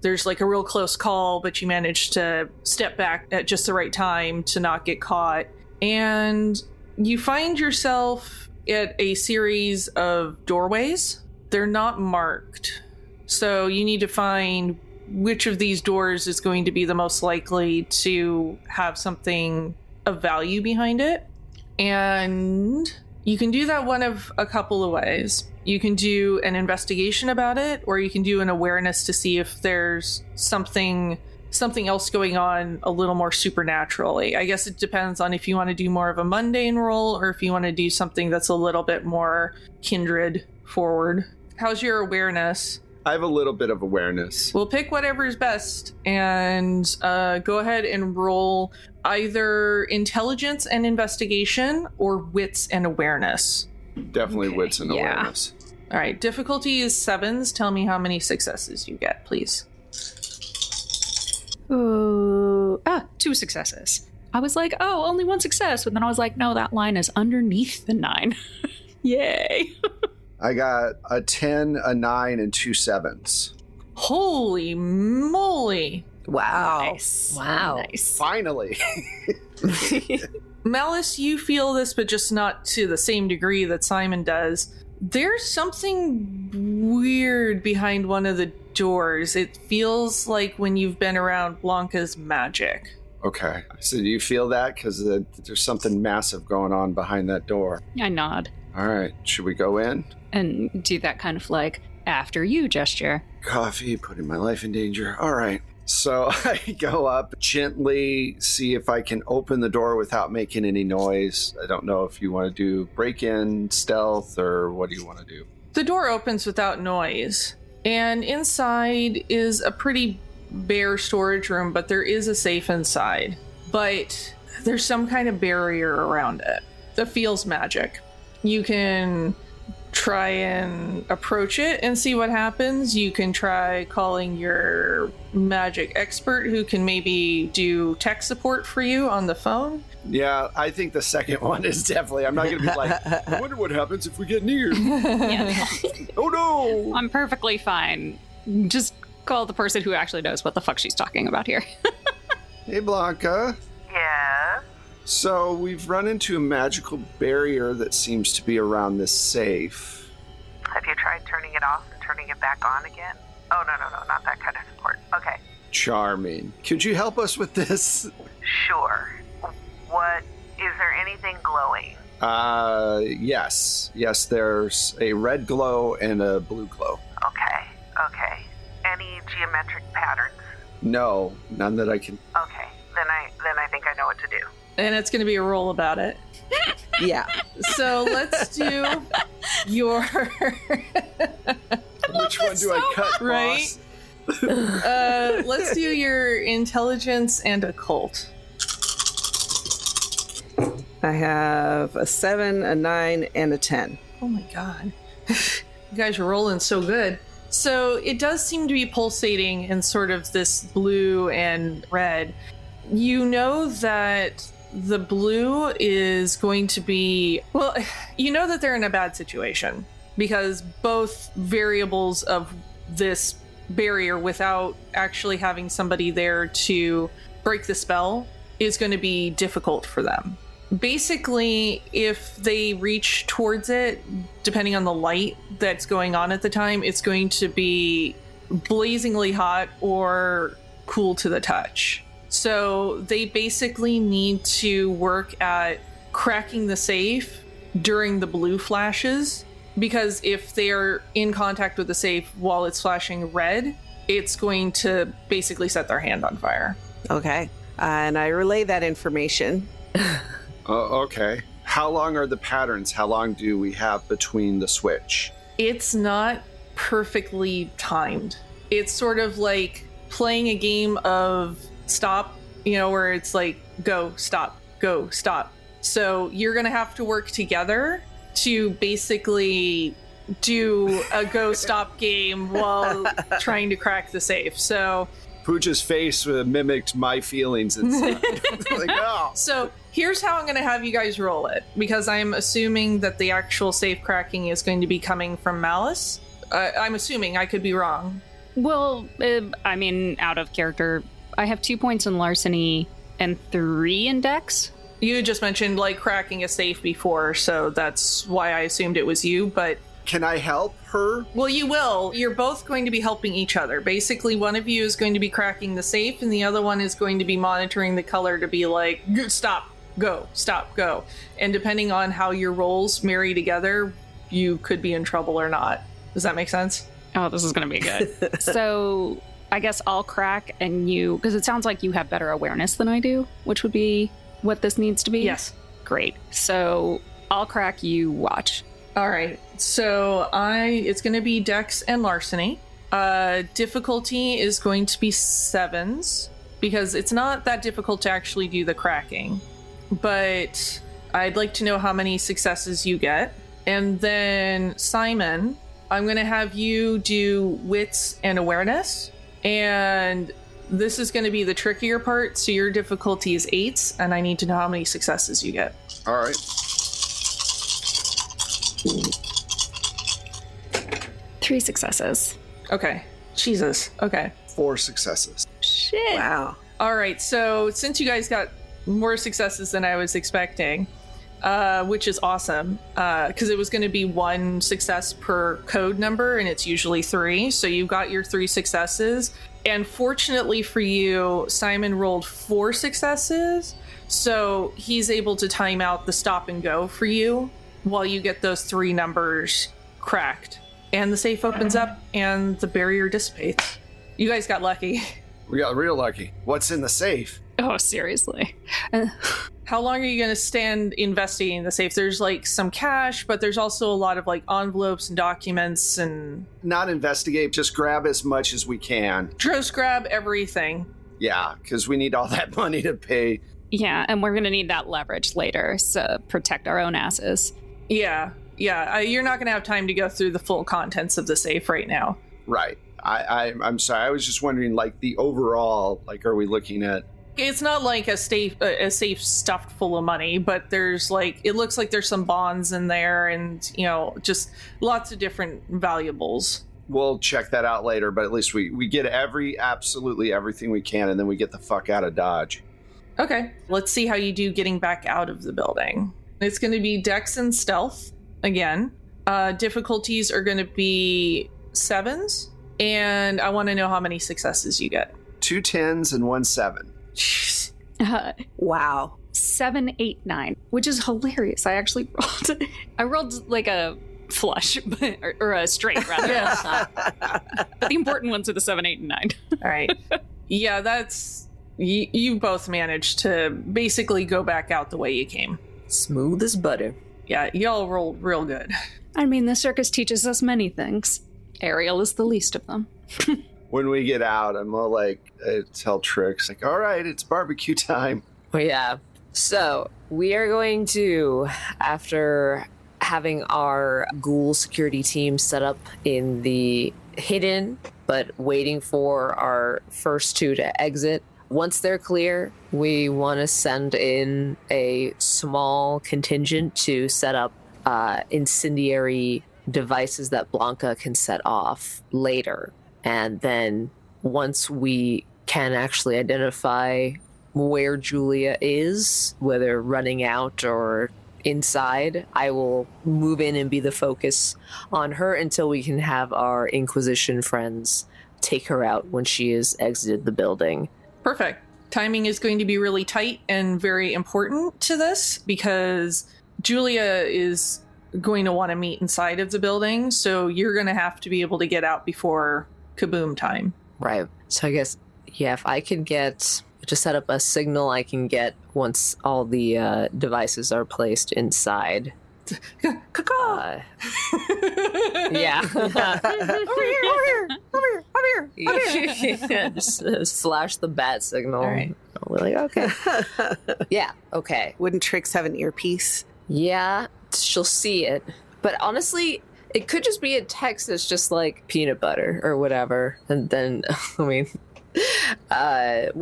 there's like a real close call, but you manage to step back at just the right time to not get caught. And you find yourself at a series of doorways. They're not marked, so you need to find which of these doors is going to be the most likely to have something of value behind it. And you can do that one of a couple of ways. You can do an investigation about it, or you can do an awareness to see if there's something else going on a little more supernaturally. I guess it depends on if you want to do more of a mundane roll or if you want to do something that's a little bit more kindred forward. How's your awareness? I have a little bit of awareness. We'll pick whatever's best and go ahead and roll either intelligence and investigation or wits and awareness. Definitely wits and awareness. All right, difficulty is 7s. Tell me how many successes you get, please. Ooh, 2 successes. I was like, oh, only 1 success. But then I was like, no, that line is underneath the 9. Yay. I got a 10, a 9, and 2 7s. Holy moly. Wow. Nice. Wow. Nice. Finally. Malice, you feel this, but just not to the same degree that Simon does. There's something weird behind one of the doors. It feels like when you've been around Blanca's magic. Okay. So do you feel that? Because there's something massive going on behind that door. I nod All right. Should we go in? and do that kind of like after you gesture. Coffee, putting my life in danger. All right. So I go up gently, see if I can open the door without making any noise. I don't know if you want to do break-in, stealth, or what do you want to do? The door opens without noise, and inside is a pretty bare storage room, but there is a safe inside. But there's some kind of barrier around it that feels magic. You can try and approach it and see what happens. You can try calling your magic expert who can maybe do tech support for you on the phone. Yeah, I think the second one is definitely, I'm not going to be like, I wonder what happens if we get near. Yeah. Oh no! I'm perfectly fine. Just call the person who actually knows what the fuck she's talking about here. Hey, Blanca. Yes? So we've run into a magical barrier that seems to be around this safe. Have you tried turning it off and turning it back on again? Oh, no, not that kind of support. Okay. Charming. Could you help us with this? Sure. What, is there anything glowing? Yes. Yes, there's a red glow and a blue glow. Okay. Any geometric patterns? No, none that I can... Okay, then I think I know what to do. And it's going to be a roll about it. Yeah. So let's do your... Which one do I cut, right? boss? Let's do your intelligence and occult. I have a 7, a 9, and a 10. Oh my god. You guys are rolling so good. So it does seem to be pulsating in sort of this blue and red. You know that the blue is going to be... Well, you know that they're in a bad situation because both variables of this barrier without actually having somebody there to break the spell is going to be difficult for them. Basically, if they reach towards it, depending on the light that's going on at the time, it's going to be blazingly hot or cool to the touch. So they basically need to work at cracking the safe during the blue flashes, because if they're in contact with the safe while it's flashing red, it's going to basically set their hand on fire. Okay. And I relay that information. Okay. How long are the patterns? How long do we have between the switch? It's not perfectly timed. It's sort of like playing a game of stop, where it's like go, stop, go, stop. So you're going to have to work together to basically do a go, stop game while trying to crack the safe. So Pooja's face mimicked my feelings inside. Like, oh. So here's how I'm going to have you guys roll it, because I'm assuming that the actual safe cracking is going to be coming from Malice. I'm assuming. I could be wrong. Well, out of character, I have 2 points in larceny and 3 in dex. You just mentioned cracking a safe before, so that's why I assumed it was you, but... Can I help her? Well, you will. You're both going to be helping each other. Basically, one of you is going to be cracking the safe, and the other one is going to be monitoring the color to be like, stop, go, stop, go. And depending on how your rolls marry together, you could be in trouble or not. Does that make sense? Oh, this is going to be good. So I guess I'll crack and you, because it sounds like you have better awareness than I do, which would be what this needs to be. Yes. Great. So I'll crack, you watch. All right. So it's going to be Dex and Larceny. Difficulty is going to be 7s because it's not that difficult to actually do the cracking. But I'd like to know how many successes you get. And then Simon, I'm going to have you do wits and awareness. And this is going to be the trickier part. So your difficulty is 8s, and I need to know how many successes you get. All right. 3 successes. Okay. Jesus. Okay. 4 successes. Shit. Wow. All right. So since you guys got more successes than I was expecting, which is awesome, because it was going to be 1 success per code number, and it's usually 3. So you got your 3 successes. And fortunately for you, Simon rolled 4 successes. So he's able to time out the stop and go for you while you get those 3 numbers cracked. And the safe opens up and the barrier dissipates. You guys got lucky. We got real lucky. What's in the safe? Oh, seriously. How long are you going to stand investigating the safe? There's some cash, but there's also a lot of envelopes and documents and... Not investigate, just grab as much as we can. Just grab everything. Yeah, because we need all that money to pay. Yeah, and we're going to need that leverage later to protect our own asses. Yeah. You're not going to have time to go through the full contents of the safe right now. Right. I'm sorry. I was just wondering, the overall, are we looking at... It's not like a safe stuffed full of money, but there's it looks like there's some bonds in there and, just lots of different valuables. We'll check that out later, but at least we get absolutely everything we can, and then we get the fuck out of Dodge. Okay, let's see how you do getting back out of the building. It's going to be Dex and Stealth again. Difficulties are going to be 7s, and I want to know how many successes you get. 2 10s and 1 7. Jeez. Wow. 7, 8, 9, which is hilarious. I actually rolled like a flush, or a straight rather. Yeah. But the important ones are the 7, 8, and 9. All right. Yeah, that's... You both managed to basically go back out the way you came. Smooth as butter. Yeah, y'all rolled real good. I mean, the circus teaches us many things. Aerial is the least of them. When we get out, I'm all like, tell Trix, like, all right, it's barbecue time. Oh, yeah. So we are going to, after having our ghoul security team set up in the hidden, but waiting for our first 2 to exit. Once they're clear, we want to send in a small contingent to set up incendiary devices that Blanca can set off later. And then once we can actually identify where Julia is, whether running out or inside, I will move in and be the focus on her until we can have our Inquisition friends take her out when she has exited the building. Perfect. Timing is going to be really tight and very important to this because Julia is going to want to meet inside of the building, so you're going to have to be able to get out before kaboom time. Right. So I guess, yeah, if I could get to set up a signal I can get once all the devices are placed inside. Caw. Yeah. Over here. Just flash the bat signal. All right. We're like, okay. Yeah, okay. Wouldn't Trix have an earpiece? Yeah, she'll see it. But honestly, it could just be a text that's just like peanut butter or whatever. And then, I mean, it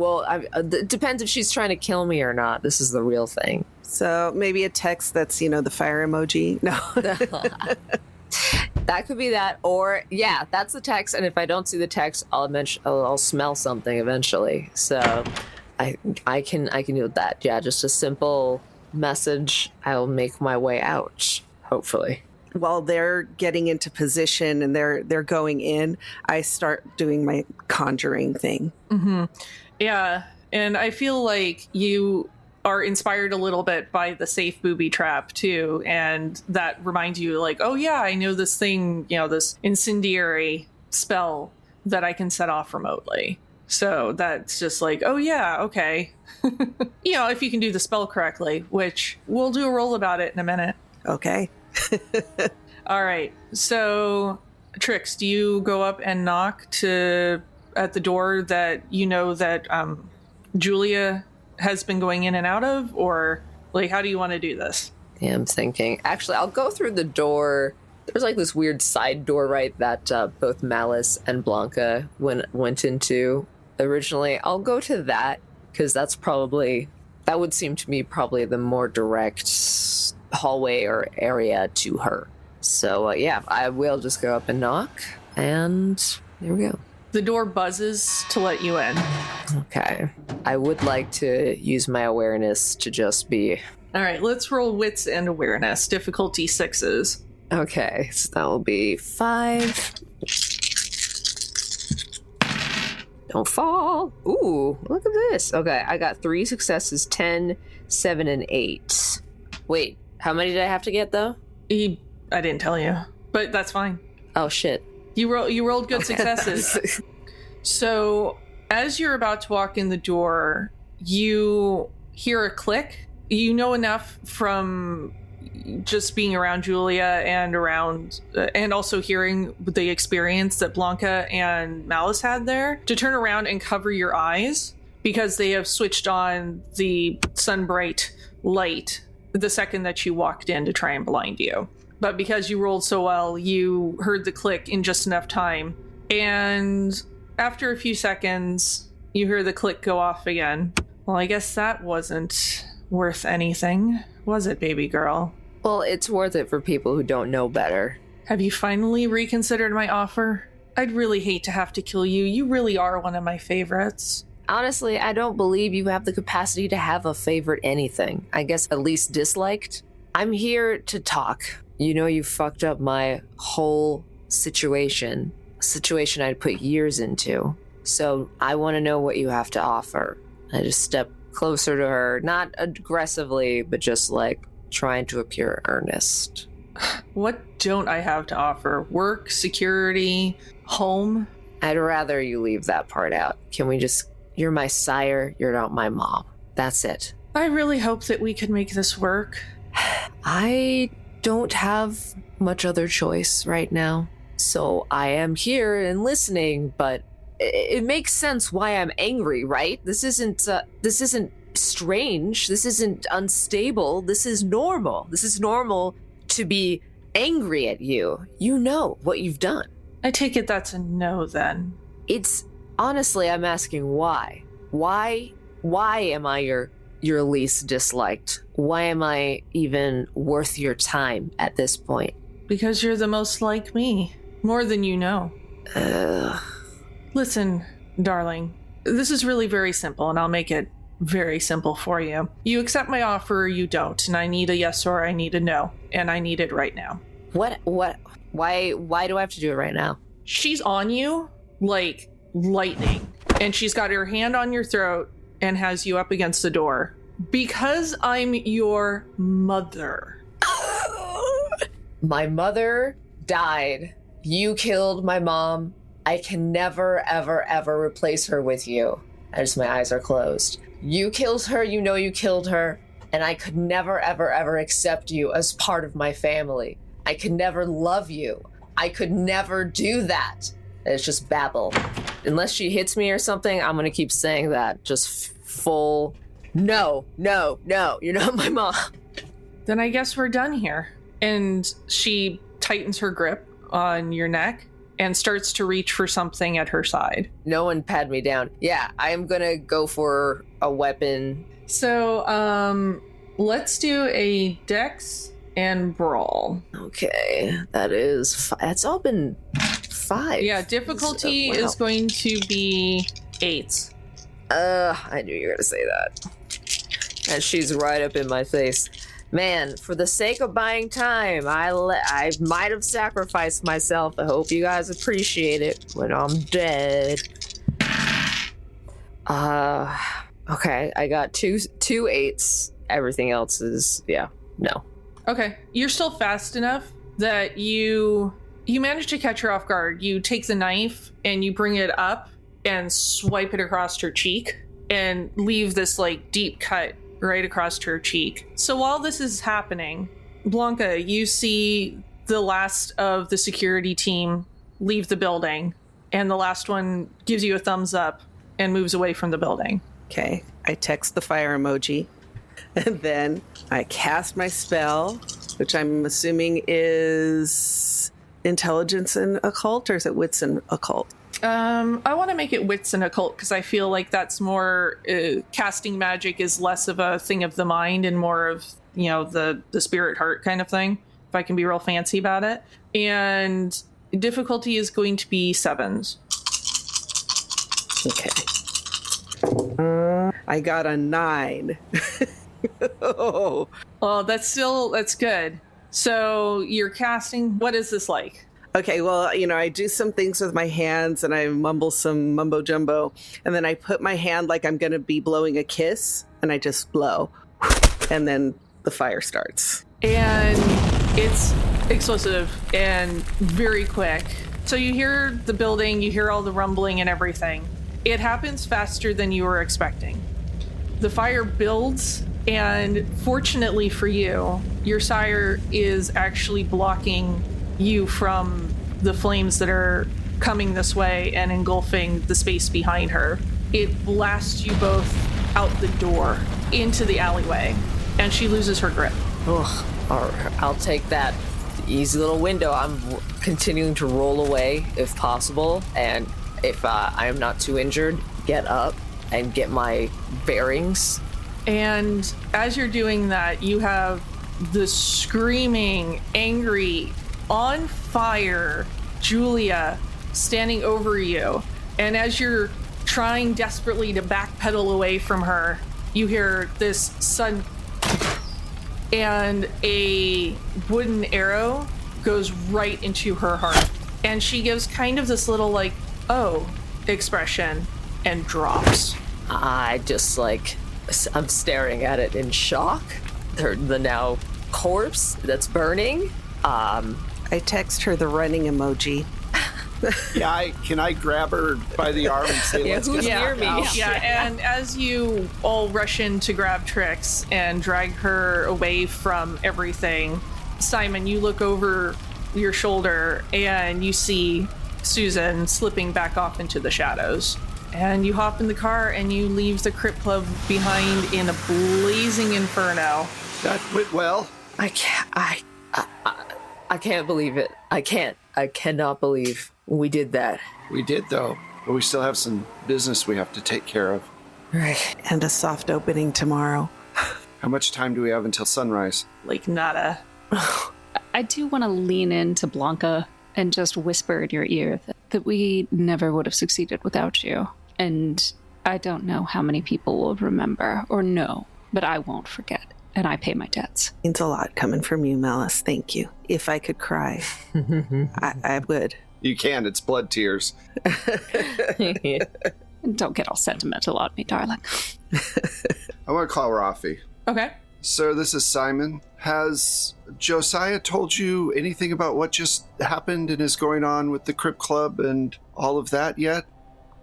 depends if she's trying to kill me or not. This is the real thing. So maybe a text that's, the fire emoji. No. That could be that, or yeah, that's the text. And if I don't see the text, I'll smell something eventually. So I can deal with that. Yeah, just a simple message. I'll make my way out. Hopefully. While they're getting into position and they're going in, I start doing my conjuring thing. Mm-hmm. Yeah, and I feel like you are inspired a little bit by the safe booby trap too, and that reminds you like, oh yeah, I know this thing, this incendiary spell that I can set off remotely. So that's just like, oh yeah, okay. If you can do the spell correctly, which we'll do a roll about it in a minute. Okay. All right. So Trix, do you go up and knock at the door that that Julia has been going in and out of, or like how do you want to do this? Yeah, I'm thinking. Actually, I'll go through the door. There's like this weird side door, right, that both Malice and Blanca went into originally. I'll go to that because that would seem to me probably the more direct hallway or area to her. So yeah, I will just go up and knock, and there we go. The door buzzes to let you in. Okay. I would like to use my awareness to just be... All right, let's roll wits and awareness. Difficulty 6s. Okay, so that will be 5. Don't fall. Ooh, look at this. Okay, I got 3 successes, 10, 7, and 8. Wait, how many did I have to get, though? I didn't tell you, but that's fine. Oh, shit. You rolled good successes. So as you're about to walk in the door, you hear a click. You know enough from just being around Julia and also hearing the experience that Blanca and Malice had there to turn around and cover your eyes because they have switched on the sunbright light the second that you walked in to try and blind you. But because you rolled so well, you heard the click in just enough time. And after a few seconds, you hear the click go off again. Well, I guess that wasn't worth anything, was it, baby girl? Well, it's worth it for people who don't know better. Have you finally reconsidered my offer? I'd really hate to have to kill you. You really are one of my favorites. honestly, I don't believe you have the capacity to have a favorite anything. I guess at least disliked. I'm here to talk. You know, you fucked up my whole situation, a situation I'd put years into. So I want to know what you have to offer. I just step closer to her, not aggressively, but just like trying to appear earnest. What don't I have to offer? Work, security, home? I'd rather you leave that part out. Can we just... You're my sire, you're not my mom. That's it. I really hope that we can make this work. I don't have much other choice right now. So I am here and listening, but it makes sense why I'm angry, right? This isn't strange. This isn't unstable. This is normal. This is normal to be angry at you. You know what you've done. I take it that's a no then. It's honestly, I'm asking why. Why am I your least disliked? Why am I even worth your time at this point? Because you're the most like me. More than you know. Listen, darling. This is really very simple, and I'll make it very simple for you. You accept my offer or you don't, and I need a yes or I need a no, and I need it right now. What? Why do I have to do it right now? She's on you like lightning, and she's got her hand on your throat and has you up against the door. Because I'm your mother. My mother died. You killed my mom. I can never, ever, ever replace her with you. My eyes are closed. You killed her, you know you killed her, and I could never, ever, ever accept you as part of my family. I could never love you. I could never do that. And it's just babble. Unless she hits me or something, I'm gonna keep saying that. Just full, no, you're not my mom. Then I guess we're done here. And she tightens her grip on your neck and starts to reach for something at her side. No one pat me down. Yeah, I am gonna go for a weapon. So, let's do a dex and brawl. Okay, that's all been 5. Yeah, difficulty is going to be 8. I knew you were gonna say that. And she's right up in my face. Man, for the sake of buying time, I might have sacrificed myself. I hope you guys appreciate it when I'm dead. Okay, I got two 8s. Everything else is, no. Okay, you're still fast enough that you manage to catch her off guard. You take the knife and you bring it up and swipe it across her cheek and leave this like deep cut right across her cheek. So while this is happening, Blanca, you see the last of the security team leave the building, and the last one gives you a thumbs up and moves away from the building. Okay, I text the fire emoji, and then I cast my spell, which I'm assuming is intelligence and occult, or is it wits and occult? I want to make it wits and occult because I feel like that's more casting magic is less of a thing of the mind and more of, the spirit heart kind of thing, if I can be real fancy about it. And difficulty is going to be 7s. Okay. I got a 9. Oh. Well, that's good. So you're casting, what is this like? Okay, well, I do some things with my hands and I mumble some mumbo jumbo, and then I put my hand like I'm going to be blowing a kiss, and I just blow, and then the fire starts. And it's explosive and very quick. So you hear the building, you hear all the rumbling and everything. It happens faster than you were expecting. The fire builds, and fortunately for you, your sire is actually blocking you from the flames that are coming this way and engulfing the space behind her. It blasts you both out the door into the alleyway, and she loses her grip. Ugh. I'll take that easy little window. I'm continuing to roll away if possible, and if I am not too injured, get up and get my bearings. And as you're doing that, you have the screaming, angry, on fire Julia standing over you. And as you're trying desperately to backpedal away from her, you hear this sudden, and a wooden arrow goes right into her heart. And she gives kind of this little like, oh, expression and drops. I just I'm staring at it in shock. The now corpse that's burning. I text her the running emoji. Yeah, can I grab her by the arm and say, let's who's get near me? out? Yeah, and as you all rush in to grab Trix and drag her away from everything, Simon, you look over your shoulder and you see Susan slipping back off into the shadows. And you hop in the car and you leave the Crypt Club behind in a blazing inferno. That went well. I can't believe it. I cannot believe we did that. We did, though. But we still have some business we have to take care of. Right. And a soft opening tomorrow. How much time do we have until sunrise? Like nada. I do want to lean into Blanca and just whisper in your ear that we never would have succeeded without you. And I don't know how many people will remember or know, but I won't forget. And I pay my debts. Means a lot coming from you, Malice. Thank you. If I could cry, I would. You can. It's blood tears. Don't get all sentimental on me, darling. I want to call Rafi. Okay. Sir, this is Simon. Has Josiah told you anything about what just happened and is going on with the Crypt Club and all of that yet?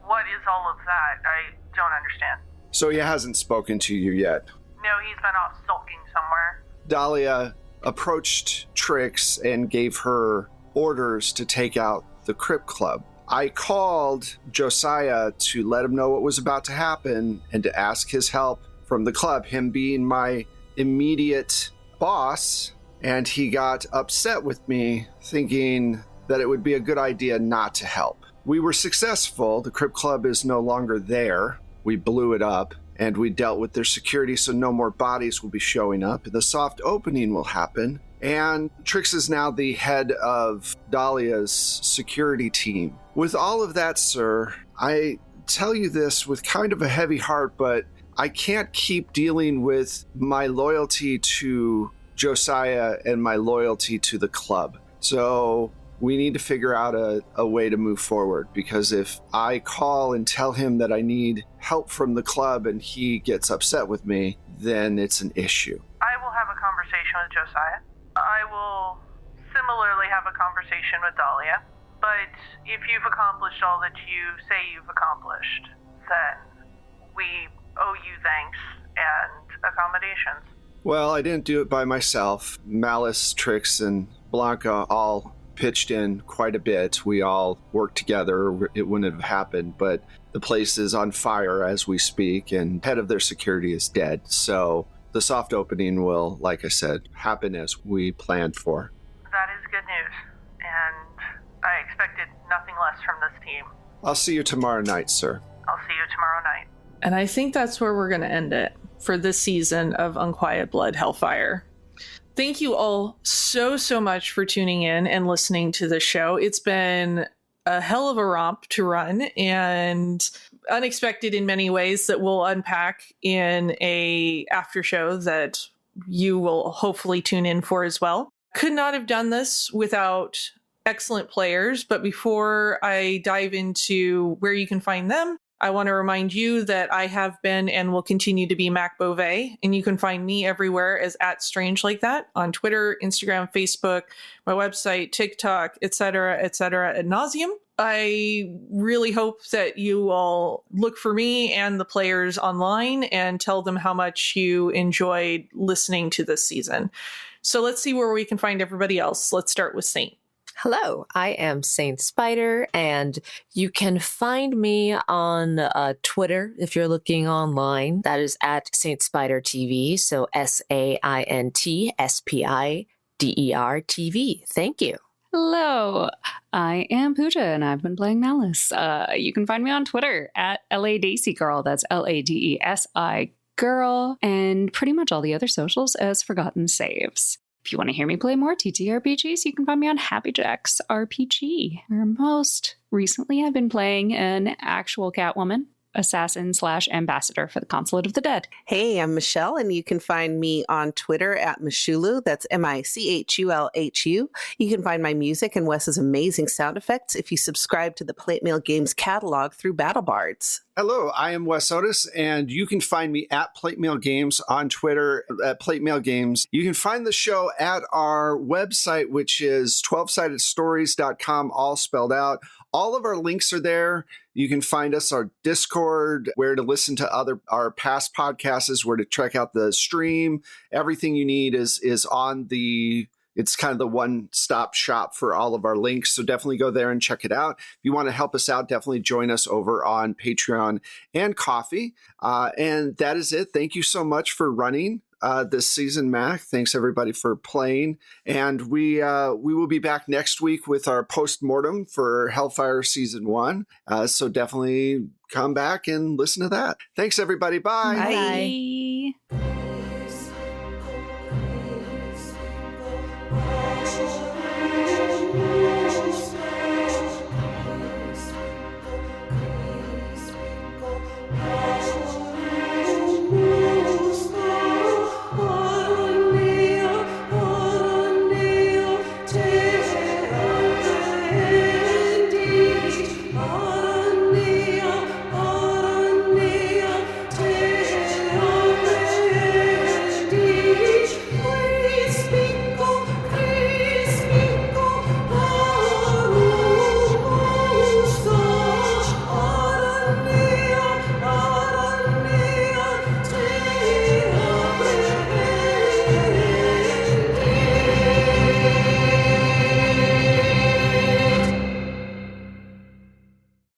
What is all of that? I don't understand. So he hasn't spoken to you yet. No, he's been off sulking somewhere. Dahlia approached Trix and gave her orders to take out the Crypt Club. I called Josiah to let him know what was about to happen and to ask his help from the club, him being my immediate boss, and he got upset with me, thinking that it would be a good idea not to help. We were successful. The Crypt Club is no longer there. We blew it up, and we dealt with their security, so no more bodies will be showing up. The soft opening will happen, and Trix is now the head of Dahlia's security team. With all of that, sir, I tell you this with kind of a heavy heart, but I can't keep dealing with my loyalty to Josiah and my loyalty to the club. So we need to figure out a way to move forward, because if I call and tell him that I need help from the club and he gets upset with me, then it's an issue. I will have a conversation with Josiah. I will similarly have a conversation with Dahlia. But if you've accomplished all that you say you've accomplished, then we owe you thanks and accommodations. Well, I didn't do it by myself. Malice, Trix, and Blanca all pitched in quite a bit. We all worked together. It wouldn't have happened, but the place is on fire as we speak, and head of their security is dead. So the soft opening will, like I said, happen as we planned for. That is good news, and I expected nothing less from this team. I'll see you tomorrow night, sir. I'll see you tomorrow night. And I think that's where we're going to end it for this season of Unquiet Blood Hellfire. Thank you all so much for tuning in and listening to the show. It's been a hell of a romp to run and unexpected in many ways that we'll unpack in a after show that you will hopefully tune in for as well. Could not have done this without excellent players, but before I dive into where you can find them, I want to remind you that I have been and will continue to be Mac Beauvais, and you can find me everywhere as @StrangeLikeThat on Twitter, Instagram, Facebook, my website, TikTok, etc., ad nauseum. I really hope that you all look for me and the players online and tell them how much you enjoyed listening to this season. So let's see where we can find everybody else. Let's start with Saint. Hello, I am Saint Spider, and you can find me on Twitter if you're looking online. That is @SaintSpiderTV, so SaintSpiderTV. Thank you. Hello, I am Pooja, and I've been playing Malice. You can find me on Twitter @LADaisy Girl. That's LADESI Girl, and pretty much all the other socials as Forgotten Saves. If you want to hear me play more TTRPGs, you can find me on Happy Jacks RPG, where most recently I've been playing an actual Catwoman assassin/ambassador for the Consulate of the Dead. Hey, I'm Michelle, and you can find me on Twitter at Michulu. That's Michulhu. You can find my music and Wes's amazing sound effects if you subscribe to the Plate Mail Games catalog through BattleBards. Hello, I am Wes Otis, and you can find me at Plate Mail Games on Twitter, at Plate Mail Games. You can find the show at our website, which is 12sidedstories.com, all spelled out. All of our links are there. You can find us, our Discord, where to listen to our past podcasts, where to check out the stream. Everything you need is on the... It's kind of the one-stop shop for all of our links, so definitely go there and check it out. If you want to help us out, definitely join us over on Patreon and Ko-fi. And that is it. Thank you so much for running this season, Mac. Thanks, everybody, for playing. And we will be back next week with our post-mortem for Hellfire Season 1. So definitely come back and listen to that. Thanks, everybody. Bye. Bye. Bye.